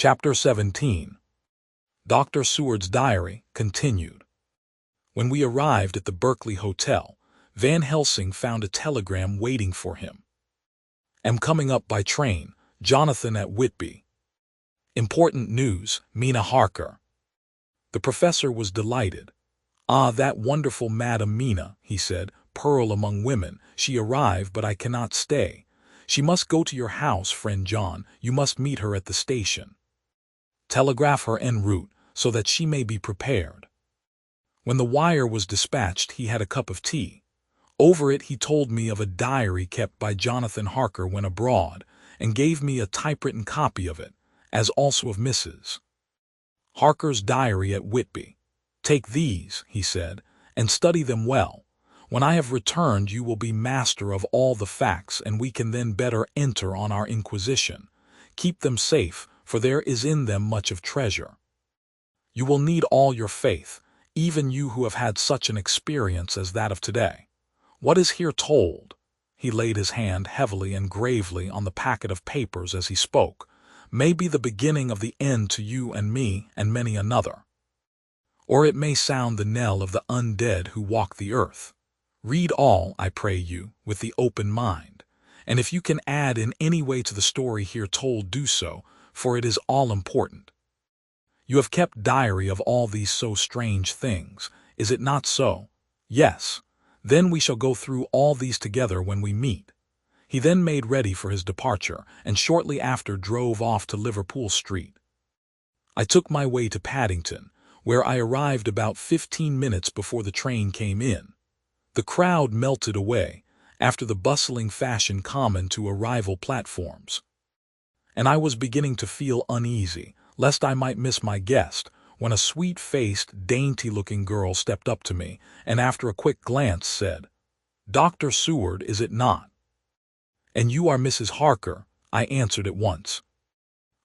Chapter 17. Dr. Seward's Diary continued. When we arrived at the Berkeley Hotel, Van Helsing found a telegram waiting for him. Am coming up by train. Jonathan at Whitby. Important news. Mina Harker. The professor was delighted. Ah, that wonderful Madam Mina, he said, pearl among women. She arrived, but I cannot stay. She must go to your house, friend John. You must meet her at the station. Telegraph her en route, so that she may be prepared. When the wire was dispatched, he had a cup of tea. Over it he told me of a diary kept by Jonathan Harker when abroad, and gave me a typewritten copy of it, as also of Mrs. Harker's diary at Whitby. Take these, he said, and study them well. When I have returned, you will be master of all the facts, and we can then better enter on our inquisition. Keep them safe, for there is in them much of treasure. You will need all your faith, even you who have had such an experience as that of today. What is here told, he laid his hand heavily and gravely on the packet of papers as he spoke, may be the beginning of the end to you and me and many another. Or it may sound the knell of the undead who walk the earth. Read all, I pray you, with the open mind, and if you can add in any way to the story here told, do so, for it is all important. You have kept diary of all these so strange things, is it not so? Yes. Then we shall go through all these together when we meet. He then made ready for his departure, and shortly after drove off to Liverpool Street. I took my way to Paddington, where I arrived about 15 minutes before the train came in. The crowd melted away, after the bustling fashion common to arrival platforms. And I was beginning to feel uneasy, lest I might miss my guest, when a sweet-faced, dainty-looking girl stepped up to me, and after a quick glance said, "Dr. Seward, is it not?" "And you are Mrs. Harker," I answered at once.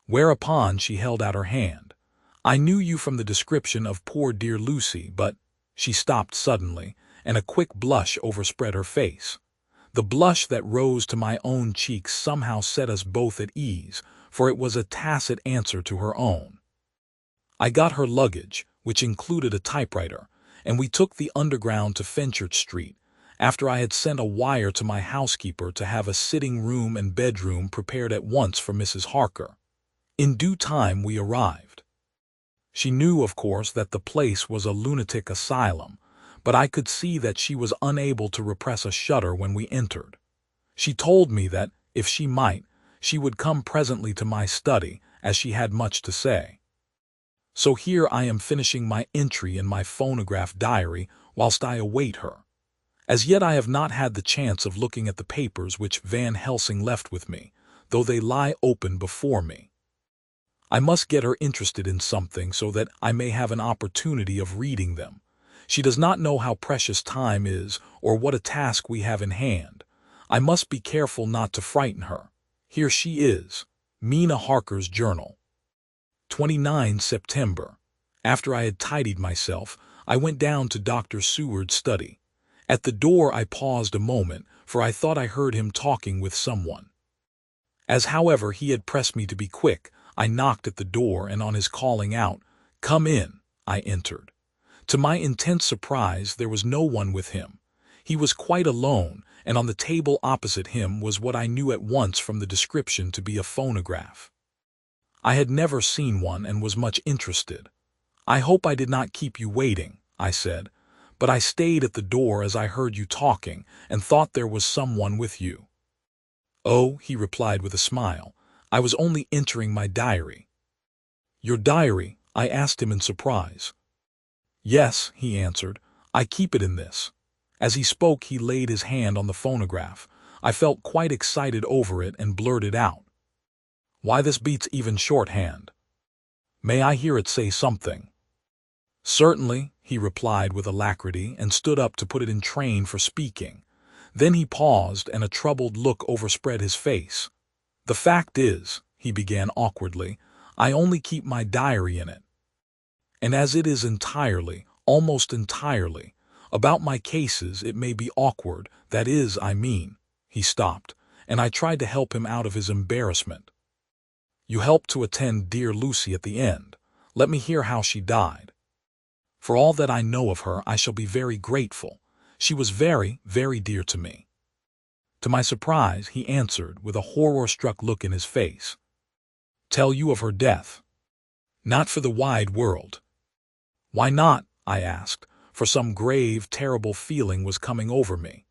Whereupon she held out her hand. "I knew you from the description of poor dear Lucy, but—" She stopped suddenly, and a quick blush overspread her face. The blush that rose to my own cheeks somehow set us both at ease, for it was a tacit answer to her own. I got her luggage, which included a typewriter, and we took the Underground to Fenchurch Street, after I had sent a wire to my housekeeper to have a sitting room and bedroom prepared at once for Mrs. Harker. In due time we arrived. She knew, of course, that the place was a lunatic asylum, but I could see that she was unable to repress a shudder when we entered. She told me that, if she might, she would come presently to my study, as she had much to say. So here I am finishing my entry in my phonograph diary whilst I await her. As yet I have not had the chance of looking at the papers which Van Helsing left with me, though they lie open before me. I must get her interested in something so that I may have an opportunity of reading them. She does not know how precious time is or what a task we have in hand. I must be careful not to frighten her. Here she is. Mina Harker's journal. 29 September. After I had tidied myself, I went down to Dr. Seward's study. At the door I paused a moment, for I thought I heard him talking with someone. As, however, he had pressed me to be quick, I knocked at the door, and on his calling out, "Come in," I entered. To my intense surprise, there was no one with him. He was quite alone, and on the table opposite him was what I knew at once from the description to be a phonograph. I had never seen one and was much interested. "I hope I did not keep you waiting," I said, "but I stayed at the door as I heard you talking and thought there was someone with you." "Oh," he replied with a smile, "I was only entering my diary." "Your diary?" I asked him in surprise. "Yes," he answered, "I keep it in this." As he spoke, he laid his hand on the phonograph. I felt quite excited over it and blurted out, "Why, this beats even shorthand. May I hear it say something?" "Certainly," he replied with alacrity and stood up to put it in train for speaking. Then he paused and a troubled look overspread his face. "The fact is," he began awkwardly, "I only keep my diary in it. And as it is entirely, almost entirely, about my cases, it may be awkward, that is, I mean." He stopped, and I tried to help him out of his embarrassment. You helped to attend dear Lucy at the end. Let me hear how she died. For all that I know of her, I shall be very grateful. She was very, very dear to me." To my surprise, he answered with a horror-struck look in his face. "Tell you of her death? Not for the wide world." "Why not?" I asked, for some grave, terrible feeling was coming over me.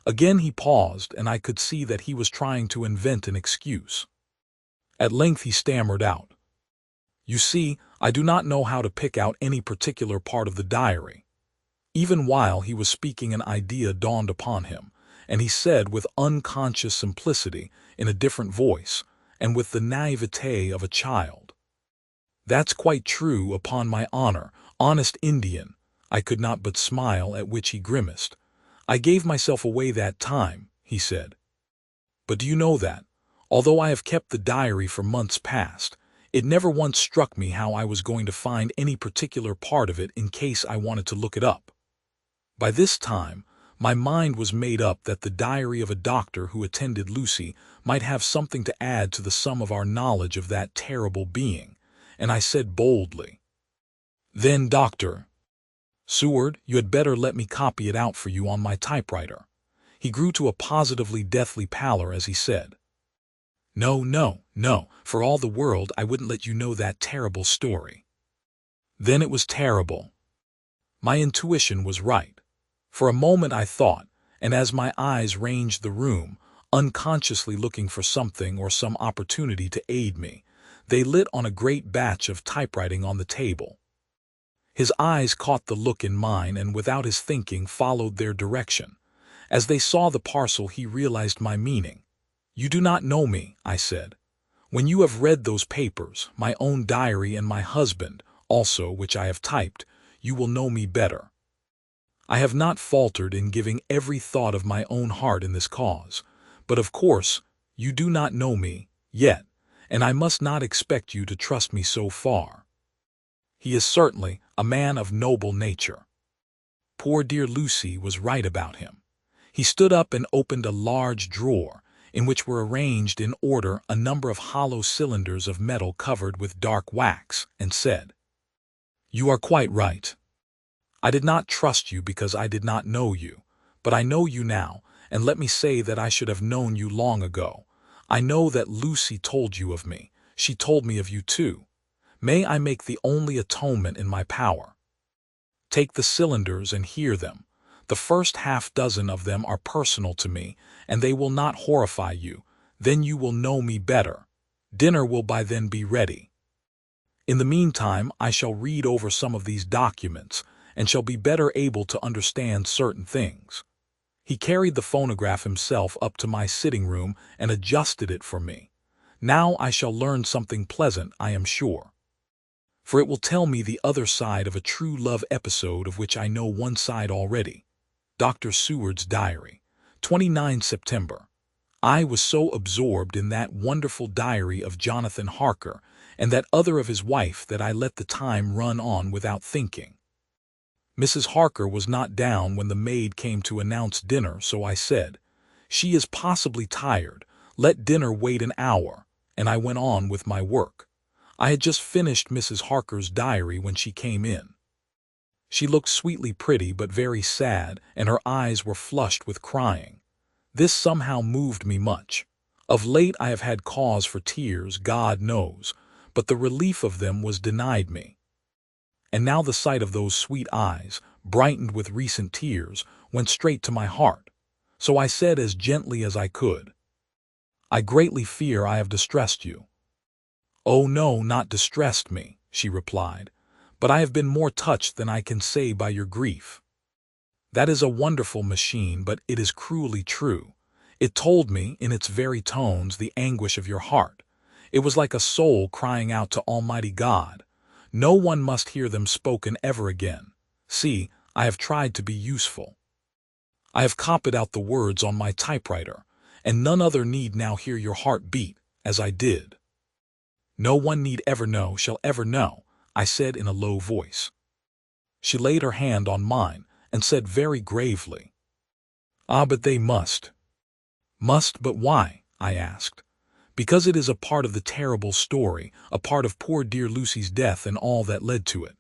Again he paused, and I could see that he was trying to invent an excuse. At length he stammered out, "You see, I do not know how to pick out any particular part of the diary." Even while he was speaking, an idea dawned upon him, and he said with unconscious simplicity, in a different voice, and with the naivete of a child, "That's quite true, upon my honor, honest Indian." I could not but smile, at which he grimaced. "I gave myself away that time," he said. "But do you know that, although I have kept the diary for months past, it never once struck me how I was going to find any particular part of it in case I wanted to look it up. By this time, my mind was made up that the diary of a doctor who attended Lucy might have something to add to the sum of our knowledge of that terrible being, and I said boldly, "Then, Dr. Seward, you had better let me copy it out for you on my typewriter." He grew to a positively deathly pallor as he said, "No, no, no, for all the world I wouldn't let you know that terrible story." Then it was terrible. My intuition was right. For a moment I thought, and as my eyes ranged the room, unconsciously looking for something or some opportunity to aid me, they lit on a great batch of typewriting on the table. His eyes caught the look in mine and without his thinking followed their direction. As they saw the parcel, he realized my meaning. "You do not know me," I said. "When you have read those papers, my own diary and my husband, also, which I have typed, you will know me better. I have not faltered in giving every thought of my own heart in this cause, but of course you do not know me yet, and I must not expect you to trust me so far." He is certainly a man of noble nature. Poor dear Lucy was right about him. He stood up and opened a large drawer, in which were arranged in order a number of hollow cylinders of metal covered with dark wax, and said, "You are quite right. I did not trust you because I did not know you, but I know you now, and let me say that I should have known you long ago. I know that Lucy told you of me. She told me of you too. May I make the only atonement in my power? Take the cylinders and hear them. The first half-dozen of them are personal to me, and they will not horrify you. Then you will know me better. Dinner will by then be ready. In the meantime, I shall read over some of these documents, and shall be better able to understand certain things." He carried the phonograph himself up to my sitting room and adjusted it for me. Now I shall learn something pleasant, I am sure. For it will tell me the other side of a true love episode of which I know one side already. Dr. Seward's Diary, 29 September. I was so absorbed in that wonderful diary of Jonathan Harker and that other of his wife that I let the time run on without thinking. Mrs. Harker was not down when the maid came to announce dinner, so I said, "She is possibly tired. Let dinner wait an hour," and I went on with my work. I had just finished Mrs. Harker's diary when she came in. She looked sweetly pretty but very sad, and her eyes were flushed with crying. This somehow moved me much. Of late I have had cause for tears, God knows, but the relief of them was denied me. And now the sight of those sweet eyes, brightened with recent tears, went straight to my heart. So I said as gently as I could, "I greatly fear I have distressed you." "Oh no, not distressed me," she replied, "but I have been more touched than I can say by your grief." That is a wonderful machine, but it is cruelly true. It told me, in its very tones, the anguish of your heart. It was like a soul crying out to Almighty God. No one must hear them spoken ever again. See, I have tried to be useful. I have copied out the words on my typewriter, and none other need now hear your heart beat, as I did. No one need ever know, shall ever know, I said in a low voice. She laid her hand on mine, and said very gravely, "Ah, but they must." "Must, but why?" I asked. Because it is a part of the terrible story, a part of poor dear Lucy's death and all that led to it.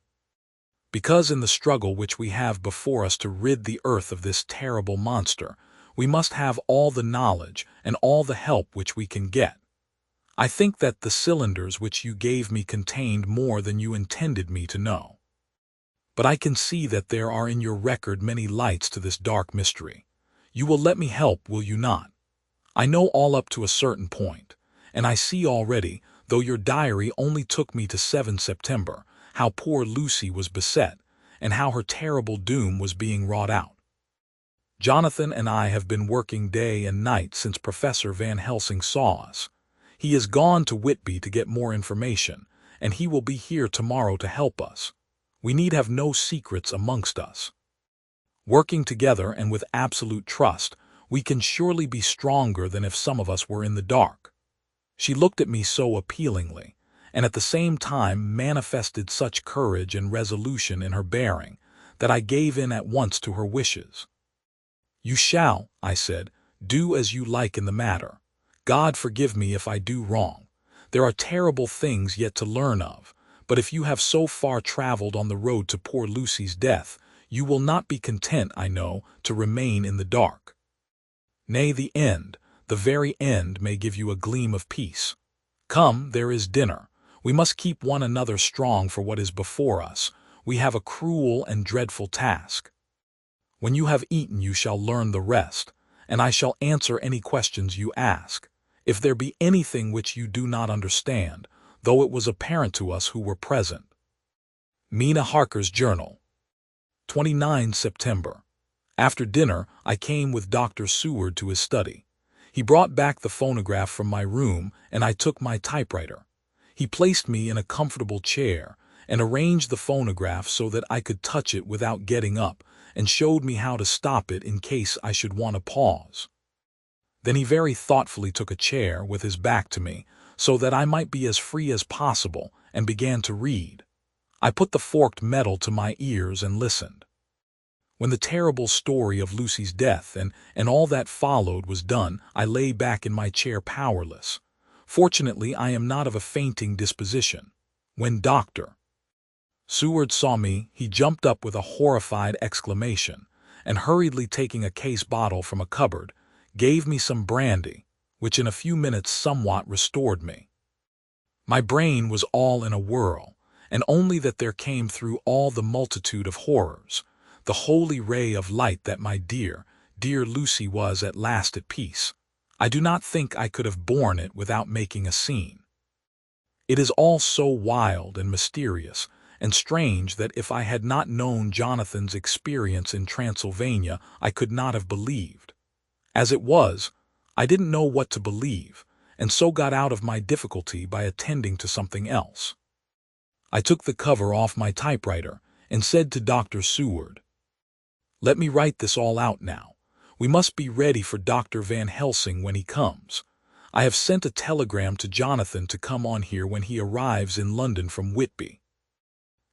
Because in the struggle which we have before us to rid the earth of this terrible monster, we must have all the knowledge and all the help which we can get. I think that the cylinders which you gave me contained more than you intended me to know. But I can see that there are in your record many lights to this dark mystery. You will let me help, will you not? I know all up to a certain point, and I see already, though your diary only took me to 7 September, how poor Lucy was beset, and how her terrible doom was being wrought out. Jonathan and I have been working day and night since Professor Van Helsing saw us. He has gone to Whitby to get more information, and he will be here tomorrow to help us. We need have no secrets amongst us. Working together and with absolute trust, we can surely be stronger than if some of us were in the dark. She looked at me so appealingly, and at the same time manifested such courage and resolution in her bearing, that I gave in at once to her wishes. You shall, I said, do as you like in the matter. God forgive me if I do wrong. There are terrible things yet to learn of, but if you have so far traveled on the road to poor Lucy's death, you will not be content, I know, to remain in the dark. Nay, the end, the very end may give you a gleam of peace. Come, there is dinner. We must keep one another strong for what is before us. We have a cruel and dreadful task. When you have eaten you shall learn the rest, and I shall answer any questions you ask. If there be anything which you do not understand, though it was apparent to us who were present. Mina Harker's Journal. 29 September. After dinner, I came with Dr. Seward to his study. He brought back the phonograph from my room, and I took my typewriter. He placed me in a comfortable chair and arranged the phonograph so that I could touch it without getting up, and showed me how to stop it in case I should want to pause. Then he very thoughtfully took a chair with his back to me, so that I might be as free as possible, and began to read. I put the forked metal to my ears and listened. When the terrible story of Lucy's death and all that followed was done, I lay back in my chair powerless. Fortunately, I am not of a fainting disposition. When Dr. Seward saw me, he jumped up with a horrified exclamation, and hurriedly taking a case bottle from a cupboard, gave me some brandy, which in a few minutes somewhat restored me. My brain was all in a whirl, and only that there came through all the multitude of horrors the holy ray of light that my dear, dear Lucy was at last at peace. I do not think I could have borne it without making a scene. It is all so wild and mysterious and strange that if I had not known Jonathan's experience in Transylvania, I could not have believed. As it was, I didn't know what to believe, and so got out of my difficulty by attending to something else. I took the cover off my typewriter and said to Dr. Seward, "Let me write this all out now. We must be ready for Dr. Van Helsing when he comes. I have sent a telegram to Jonathan to come on here when he arrives in London from Whitby.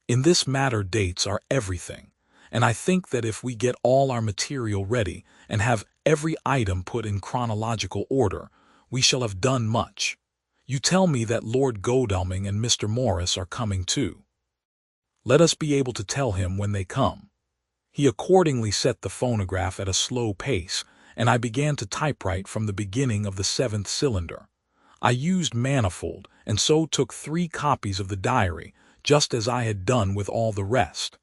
In this matter dates are everything, and I think that if we get all our material ready and have every item put in chronological order, we shall have done much. You tell me that Lord Godalming and Mr. Morris are coming too. Let us be able to tell him when they come." He accordingly set the phonograph at a slow pace, and I began to typewrite from the beginning of the 7th cylinder. I used manifold, and so took 3 copies of the diary, just as I had done with all the rest.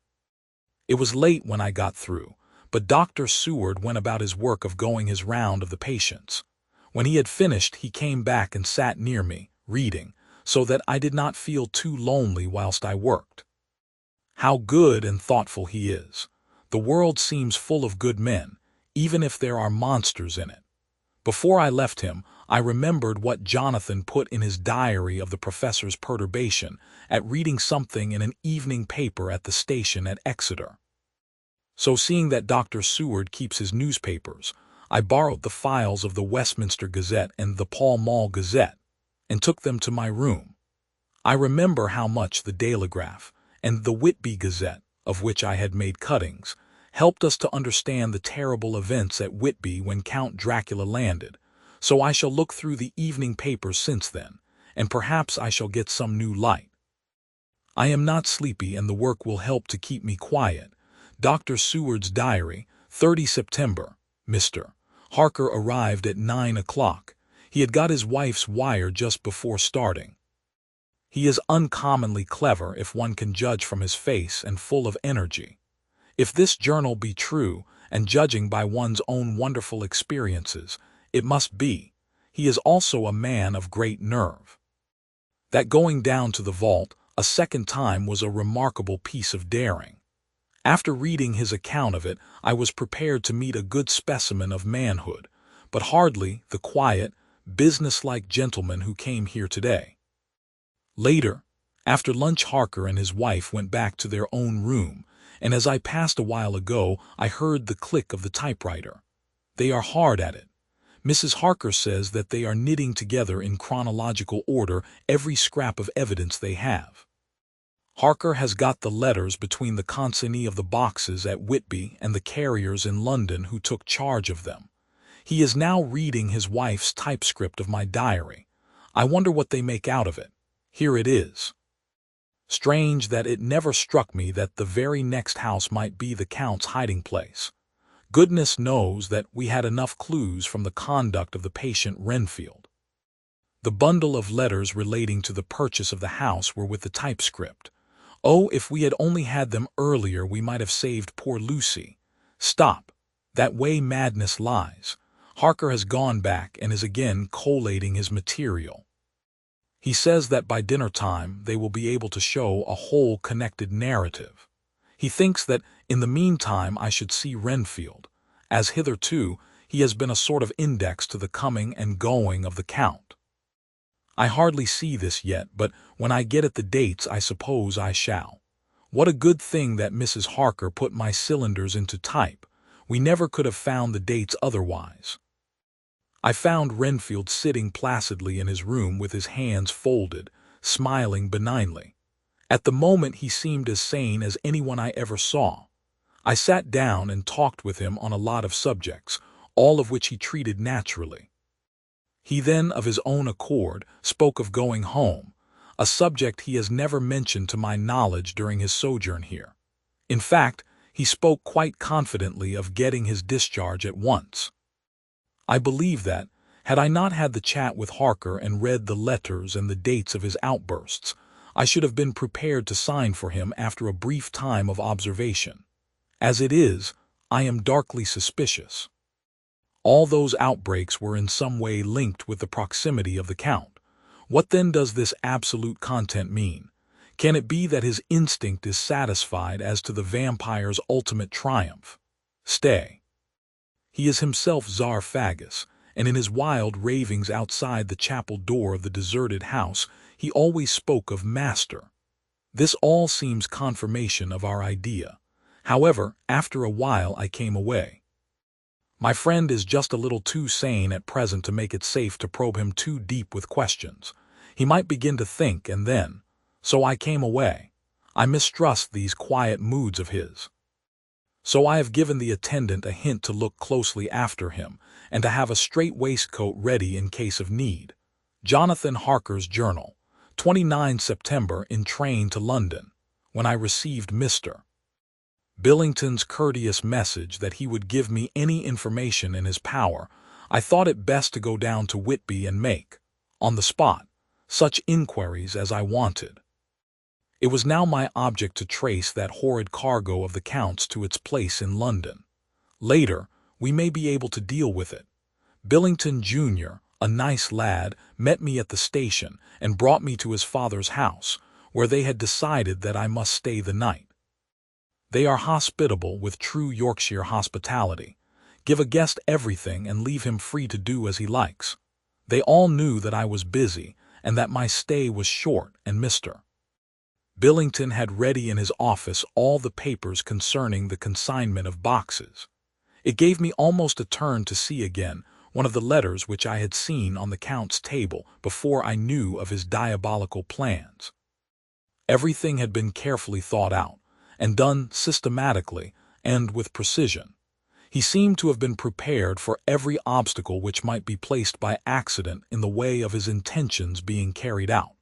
It was late when I got through, but Dr. Seward went about his work of going his round of the patients. When he had finished, he came back and sat near me, reading, so that I did not feel too lonely whilst I worked. How good and thoughtful he is! The world seems full of good men, even if there are monsters in it. Before I left him, I remembered what Jonathan put in his diary of the professor's perturbation at reading something in an evening paper at the station at Exeter. So seeing that Dr. Seward keeps his newspapers, I borrowed the files of the Westminster Gazette and the Pall Mall Gazette, and took them to my room. I remember how much the Telegraph and the Whitby Gazette, of which I had made cuttings, helped us to understand the terrible events at Whitby when Count Dracula landed, so I shall look through the evening papers since then, and perhaps I shall get some new light. I am not sleepy and the work will help to keep me quiet. Dr. Seward's diary, 30 September. Mr. Harker arrived at 9 o'clock. He had got his wife's wire just before starting. He is uncommonly clever if one can judge from his face, and full of energy. If this journal be true, and judging by one's own wonderful experiences, it must be. He is also a man of great nerve. That going down to the vault a second time was a remarkable piece of daring. After reading his account of it, I was prepared to meet a good specimen of manhood, but hardly the quiet, businesslike gentleman who came here today. Later, after lunch, Harker and his wife went back to their own room, and as I passed a while ago, I heard the click of the typewriter. They are hard at it. Mrs. Harker says that they are knitting together in chronological order every scrap of evidence they have. Harker has got the letters between the consignee of the boxes at Whitby and the carriers in London who took charge of them. He is now reading his wife's typescript of my diary. I wonder what they make out of it. Here it is. Strange that it never struck me that the very next house might be the Count's hiding place. Goodness knows that we had enough clues from the conduct of the patient Renfield. The bundle of letters relating to the purchase of the house were with the typescript. Oh, if we had only had them earlier, we might have saved poor Lucy. Stop. That way madness lies. Harker has gone back and is again collating his material. He says that by dinner time they will be able to show a whole connected narrative. He thinks that in the meantime I should see Renfield, as hitherto he has been a sort of index to the coming and going of the Count. I hardly see this yet, but when I get at the dates I suppose I shall. What a good thing that Mrs. Harker put my cylinders into type. We never could have found the dates otherwise. I found Renfield sitting placidly in his room with his hands folded, smiling benignly. At the moment he seemed as sane as anyone I ever saw. I sat down and talked with him on a lot of subjects, all of which he treated naturally. He then, of his own accord, spoke of going home, a subject he has never mentioned to my knowledge during his sojourn here. In fact, he spoke quite confidently of getting his discharge at once. I believe that, had I not had the chat with Harker and read the letters and the dates of his outbursts, I should have been prepared to sign for him after a brief time of observation. As it is, I am darkly suspicious. All those outbreaks were in some way linked with the proximity of the Count. What then does this absolute content mean? Can it be that his instinct is satisfied as to the vampire's ultimate triumph? Stay. He is himself Tsar Fagus, and in his wild ravings outside the chapel door of the deserted house, he always spoke of Master. This all seems confirmation of our idea. However, after a while I came away. My friend is just a little too sane at present to make it safe to probe him too deep with questions. He might begin to think, and then. So I came away. I mistrust these quiet moods of his. So I have given the attendant a hint to look closely after him, and to have a strait waistcoat ready in case of need. Jonathan Harker's Journal, 29 September, in train to London, when I received Mr. Billington's courteous message that he would give me any information in his power, I thought it best to go down to Whitby and make, on the spot, such inquiries as I wanted. It was now my object to trace that horrid cargo of the Count's to its place in London. Later, we may be able to deal with it. Billington Jr., a nice lad, met me at the station and brought me to his father's house, where they had decided that I must stay the night. They are hospitable with true Yorkshire hospitality, give a guest everything and leave him free to do as he likes. They all knew that I was busy and that my stay was short, and Mr. Billington had ready in his office all the papers concerning the consignment of boxes. It gave me almost a turn to see again one of the letters which I had seen on the Count's table before I knew of his diabolical plans. Everything had been carefully thought out, and done systematically and with precision. He seemed to have been prepared for every obstacle which might be placed by accident in the way of his intentions being carried out.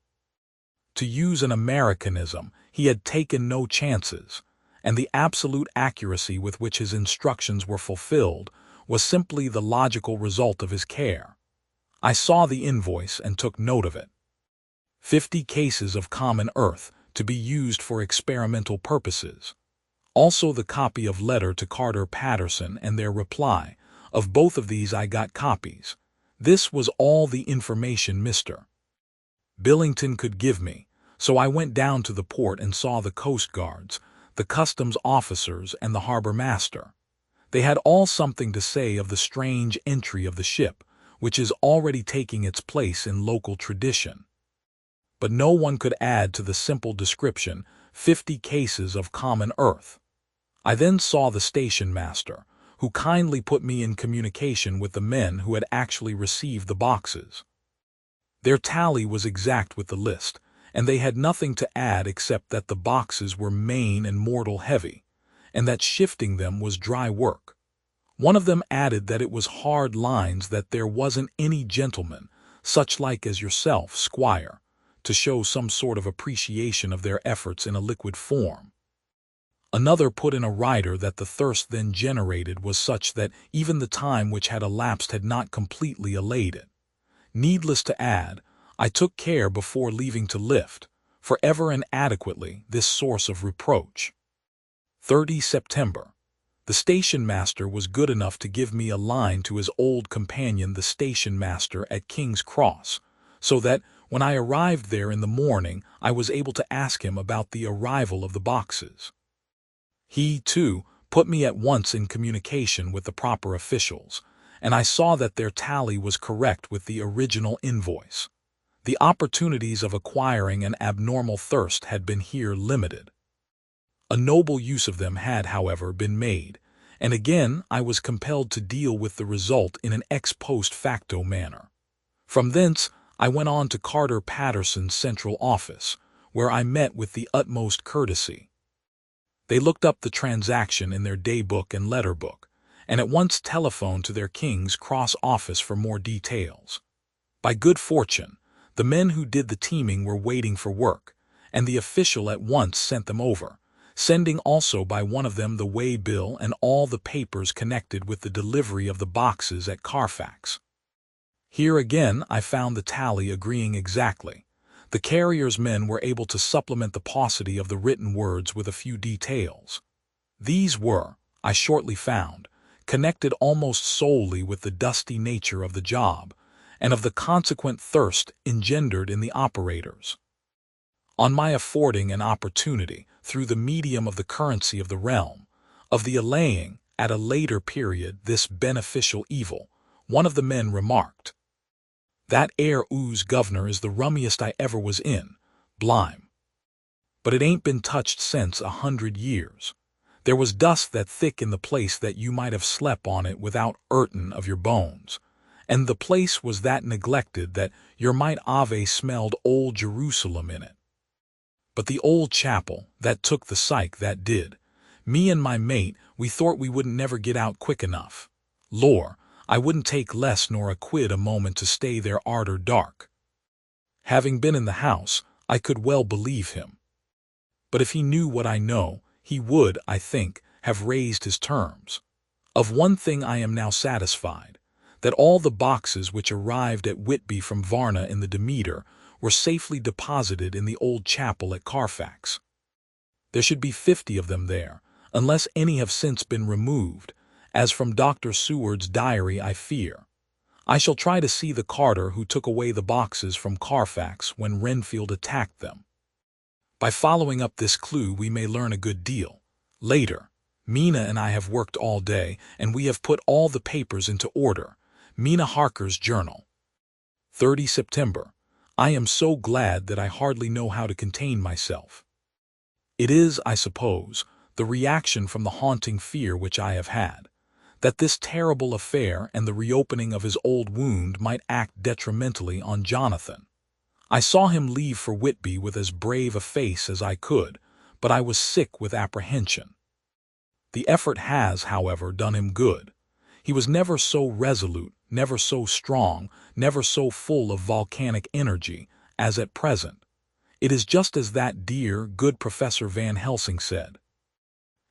To use an Americanism, he had taken no chances, and the absolute accuracy with which his instructions were fulfilled was simply the logical result of his care. I saw the invoice and took note of it. 50 cases of common earth to be used for experimental purposes. Also the copy of letter to Carter Patterson and their reply. Of both of these I got copies. This was all the information Mr. Billington could give me, so I went down to the port and saw the Coast Guards, the customs officers, and the harbor master. They had all something to say of the strange entry of the ship, which is already taking its place in local tradition. But no one could add to the simple description, 50 cases of common earth. I then saw the station master, who kindly put me in communication with the men who had actually received the boxes. Their tally was exact with the list, and they had nothing to add except that the boxes were main and mortal heavy, and that shifting them was dry work. One of them added that it was hard lines, that there wasn't any gentleman, such like as yourself, squire, to show some sort of appreciation of their efforts in a liquid form. Another put in a writer that the thirst then generated was such that even the time which had elapsed had not completely allayed it. Needless to add, I took care before leaving to lift, forever and adequately, this source of reproach. 30 September. The station master was good enough to give me a line to his old companion, the station master at King's Cross, so that, when I arrived there in the morning, I was able to ask him about the arrival of the boxes. He, too, put me at once in communication with the proper officials, and I saw that their tally was correct with the original invoice. The opportunities of acquiring an abnormal thirst had been here limited. A noble use of them had, however, been made, and again I was compelled to deal with the result in an ex post facto manner. From thence I went on to Carter Patterson's central office, where I met with the utmost courtesy. They looked up the transaction in their day-book and letter-book, and at once telephoned to their King's Cross office for more details. By good fortune, the men who did the teaming were waiting for work, and the official at once sent them over, sending also by one of them the way bill and all the papers connected with the delivery of the boxes at Carfax. Here again I found the tally agreeing exactly. The carrier's men were able to supplement the paucity of the written words with a few details. These were, I shortly found, connected almost solely with the dusty nature of the job, and of the consequent thirst engendered in the operators. On my affording an opportunity, through the medium of the currency of the realm, of the allaying, at a later period, this beneficial evil, one of the men remarked, "That air ooze governor is the rummiest I ever was in, blime. But it ain't been touched since 100 years. There was dust that thick in the place that you might have slept on it without 'urtin' of your bones, and the place was that neglected that yer might ave smelled old Jerusalem in it. But the old chapel, that took the psych, that did. Me and my mate, we thort we wouldn't never get out quick enough. Lor, I wouldn't take less nor a quid a moment to stay there arter dark." Having been in the house, I could well believe him. But if he knew what I know, he would, I think, have raised his terms. Of one thing I am now satisfied, that all the boxes which arrived at Whitby from Varna in the Demeter were safely deposited in the old chapel at Carfax. There should be 50 of them there, unless any have since been removed, as from Dr. Seward's diary I fear. I shall try to see the carter who took away the boxes from Carfax when Renfield attacked them. By following up this clue we may learn a good deal. Later, Mina and I have worked all day, and we have put all the papers into order. Mina Harker's journal. 30 September. I am so glad that I hardly know how to contain myself. It is, I suppose, the reaction from the haunting fear which I have had, that this terrible affair and the reopening of his old wound might act detrimentally on Jonathan. I saw him leave for Whitby with as brave a face as I could, but I was sick with apprehension. The effort has, however, done him good. He was never so resolute, never so strong, never so full of volcanic energy as at present. It is just as that dear, good Professor Van Helsing said.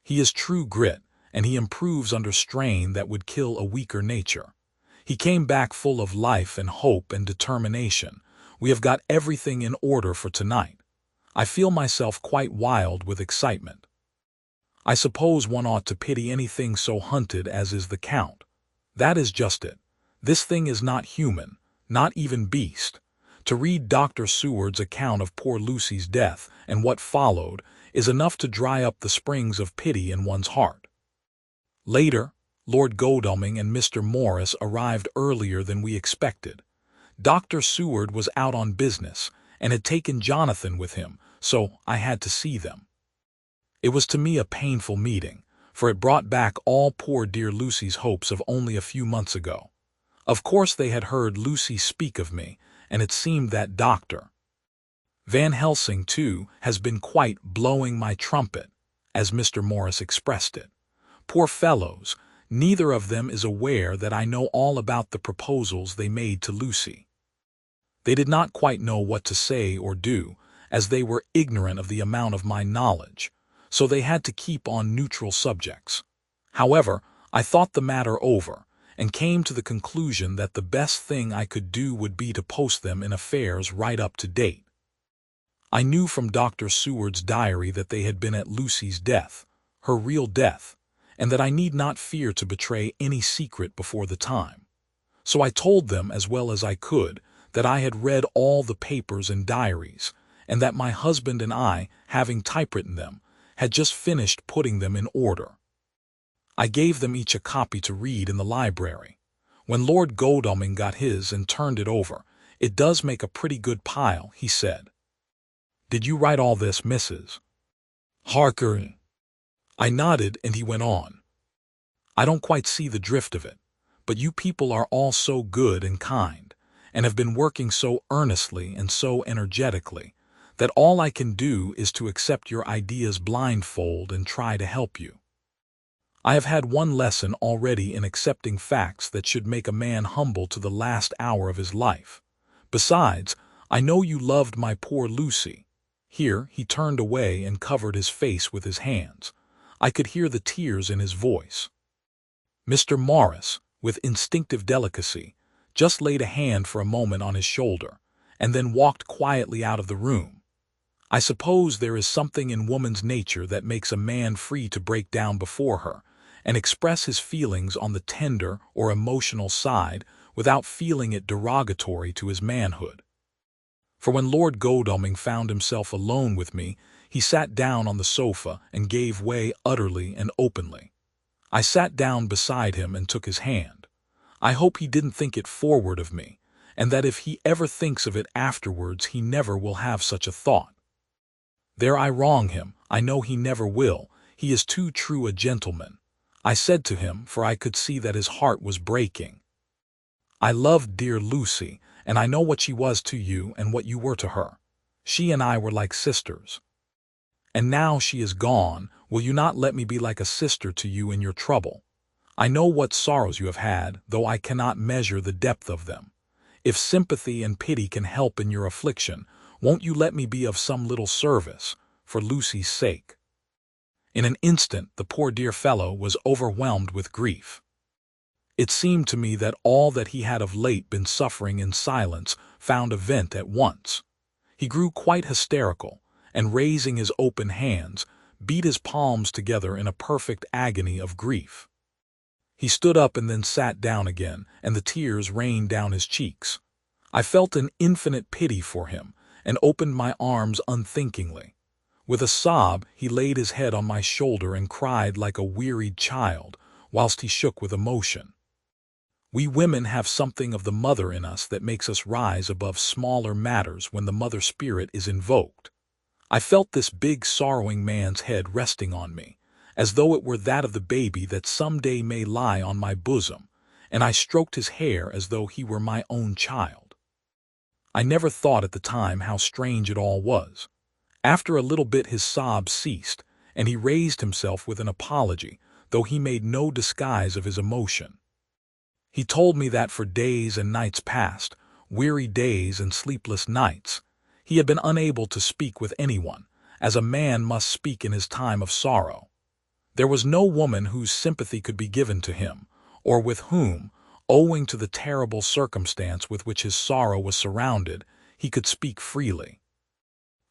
He is true grit, and he improves under strain that would kill a weaker nature. He came back full of life and hope and determination. We have got everything in order for tonight. I feel myself quite wild with excitement. I suppose one ought to pity anything so hunted as is the Count. That is just it. This thing is not human, not even beast. To read Dr. Seward's account of poor Lucy's death and what followed is enough to dry up the springs of pity in one's heart. Later, Lord Godalming and Mr. Morris arrived earlier than we expected. Dr. Seward was out on business and had taken Jonathan with him, so I had to see them. It was to me a painful meeting, for it brought back all poor dear Lucy's hopes of only a few months ago. Of course they had heard Lucy speak of me, and it seemed that Dr. Van Helsing, too, has been quite blowing my trumpet, as Mr. Morris expressed it. Poor fellows, neither of them is aware that I know all about the proposals they made to Lucy. They did not quite know what to say or do, as they were ignorant of the amount of my knowledge, so they had to keep on neutral subjects. However, I thought the matter over, and came to the conclusion that the best thing I could do would be to post them in affairs right up to date. I knew from Dr. Seward's diary that they had been at Lucy's death, her real death, and that I need not fear to betray any secret before the time. So I told them as well as I could that I had read all the papers and diaries, and that my husband and I, having typewritten them, had just finished putting them in order. I gave them each a copy to read in the library. When Lord Godalming got his and turned it over, "It does make a pretty good pile," he said. "Did you write all this, Mrs. Harker?" I nodded, and he went on. "I don't quite see the drift of it, but you people are all so good and kind, and have been working so earnestly and so energetically, that all I can do is to accept your ideas blindfold and try to help you. I have had one lesson already in accepting facts that should make a man humble to the last hour of his life. Besides, I know you loved my poor Lucy." Here he turned away and covered his face with his hands. I could hear the tears in his voice. Mr. Morris, with instinctive delicacy, just laid a hand for a moment on his shoulder, and then walked quietly out of the room. I suppose there is something in woman's nature that makes a man free to break down before her, and express his feelings on the tender or emotional side without feeling it derogatory to his manhood. For when Lord Godalming found himself alone with me, he sat down on the sofa and gave way utterly and openly. I sat down beside him and took his hand. I hope he didn't think it forward of me, and that if he ever thinks of it afterwards he never will have such a thought. There I wrong him. I know he never will. He is too true a gentleman. I said to him, for I could see that his heart was breaking, "I loved dear Lucy, and I know what she was to you and what you were to her. She and I were like sisters. And now she is gone, will you not let me be like a sister to you in your trouble? I know what sorrows you have had, though I cannot measure the depth of them. If sympathy and pity can help in your affliction, won't you let me be of some little service, for Lucy's sake?" In an instant the poor dear fellow was overwhelmed with grief. It seemed to me that all that he had of late been suffering in silence found a vent at once. He grew quite hysterical, and raising his open hands, beat his palms together in a perfect agony of grief. He stood up and then sat down again, and the tears rained down his cheeks. I felt an infinite pity for him, and opened my arms unthinkingly. With a sob, he laid his head on my shoulder and cried like a wearied child, whilst he shook with emotion. We women have something of the mother in us that makes us rise above smaller matters when the mother spirit is invoked. I felt this big sorrowing man's head resting on me, as though it were that of the baby that some day may lie on my bosom, and I stroked his hair as though he were my own child. I never thought at the time how strange it all was. After a little bit his sobs ceased, and he raised himself with an apology, though he made no disguise of his emotion. He told me that for days and nights past, weary days and sleepless nights, he had been unable to speak with anyone, as a man must speak in his time of sorrow. There was no woman whose sympathy could be given to him, or with whom, owing to the terrible circumstance with which his sorrow was surrounded, he could speak freely.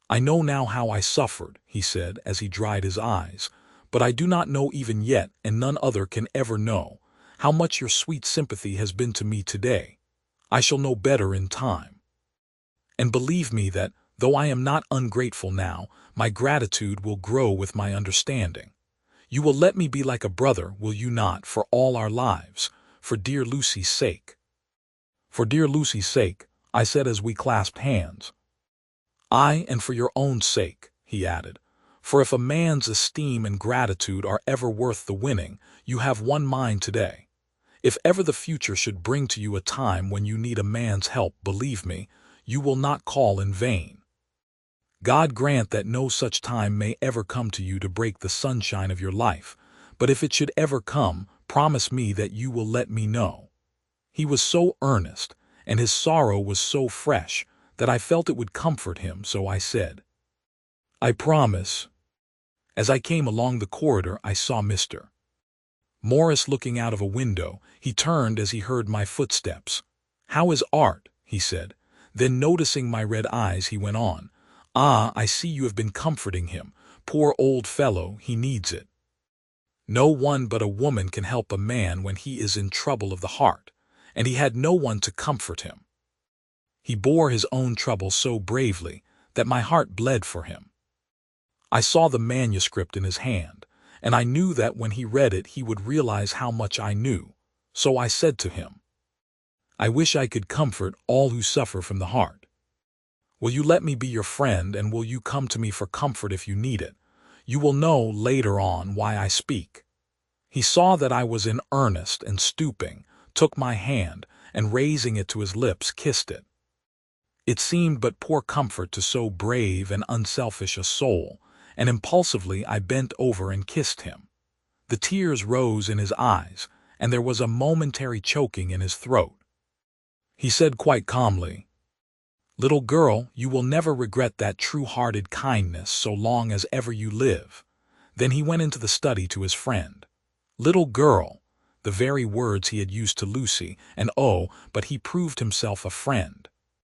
"I know now how I suffered," he said as he dried his eyes, "but I do not know even yet, and none other can ever know, how much your sweet sympathy has been to me today. I shall know better in time. And believe me that, though I am not ungrateful now, my gratitude will grow with my understanding. You will let me be like a brother, will you not, for all our lives, for dear Lucy's sake?" "For dear Lucy's sake," I said as we clasped hands. "Aye, and for your own sake," he added, "for if a man's esteem and gratitude are ever worth the winning, you have won mine today. If ever the future should bring to you a time when you need a man's help, believe me, you will not call in vain. God grant that no such time may ever come to you to break the sunshine of your life, but if it should ever come, promise me that you will let me know." He was so earnest, and his sorrow was so fresh, that I felt it would comfort him, so I said, "I promise." As I came along the corridor, I saw Mr. Morris looking out of a window. He turned as he heard my footsteps. "How is Art?" he said. Then, noticing my red eyes, he went on, "Ah, I see you have been comforting him. Poor old fellow, he needs it. No one but a woman can help a man when he is in trouble of the heart, and he had no one to comfort him. He bore his own trouble so bravely that my heart bled for him." I saw the manuscript in his hand, and I knew that when he read it he would realize how much I knew, so I said to him, "I wish I could comfort all who suffer from the heart. Will you let me be your friend, and will you come to me for comfort if you need it? You will know later on why I speak." He saw that I was in earnest, and stooping, took my hand, and raising it to his lips, kissed it. It seemed but poor comfort to so brave and unselfish a soul, and impulsively I bent over and kissed him. The tears rose in his eyes, and there was a momentary choking in his throat. He said quite calmly, "Little girl, you will never regret that true-hearted kindness so long as ever you live." Then he went into the study to his friend. "Little girl," the very words he had used to Lucy, and oh, but he proved himself a friend.